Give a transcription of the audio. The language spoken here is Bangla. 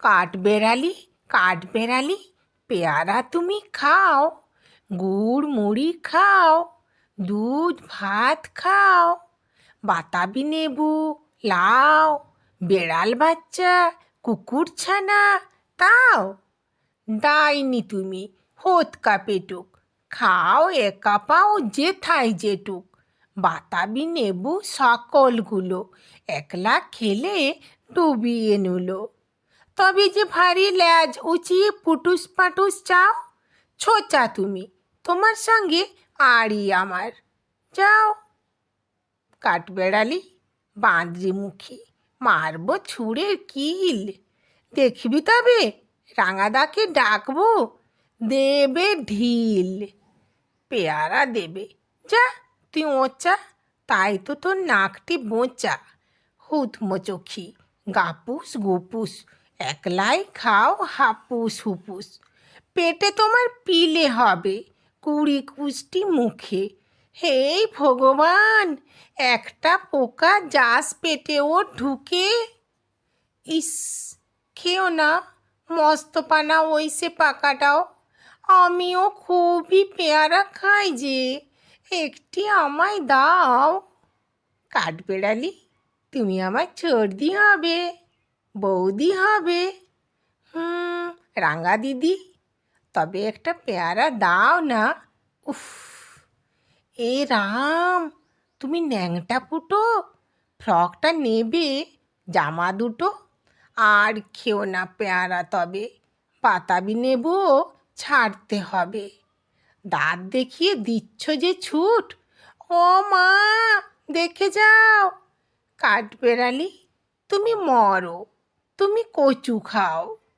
কাঠবেড়ালি, কাঠবেড়ালি, পেয়ারা তুমি খাও, গুড় মুড়ি খাও, দুধ ভাত খাও, বাতাবি লেবু, লাউ, বেড়াল বাচ্চা, কুকুর ছানা তাও। ডাইনি তুমি, হোতকা পেটুক, খাও একা পাও যেথায় যেটুক। বাতাবি নেবু সকলগুলো একলা খেলে ডুবিয়ে নুলো। তবে যে ভারী ল্যাজ উঁচিয়ে পুটুস পাটুস চাও, ছোচা তুমি, তোমার সঙ্গে আড়ি আমার, যাও। কাঠবেড়ালি, বাঁদরি মুখী, মারব ছুঁড়ে কিল। দেখবি তবে রাঙাদাকে ডাকবো, দেবে ঢিল। পেয়ারা দেবে, যা তুই ওচা, তাই তো তোর নাকটি বোঁচা। হুতমোচোখি, গাপুস গুপুস, একলাই খাও হাপুস হুপুস। পেটে তোমার পিলে হবে, কুড়ি কুষ্টি মুখে। হেই ভগবান, একটা পোকা যাস পেটে ওর ঢুকে। ইস, খেও না, মস্তপানা ওই সে পাকাটাও। আমিও খুবই পেয়ারা খাই যে, একটি আমায় দাও। কাঠবেড়ালি, তুমি আমার চর্দি হবে, বৌদি হবে। রাঙা দিদি, তবে একটা পেয়ারা দাও না। উফ, এ রাম, তুমি ন্যাংটা পুটো, ফ্রকটা নেবে, জামা দুটো। আর খেও না পেয়ারা তবে, বাতাবি নেবুও ছাড়তে হবে। দাঁত দেখিয়ে দিচ্ছ যে ছুট, ও মা, দেখে যাও। কাঠবেড়ালি, তুমি মরো, তুমি কচু খাও।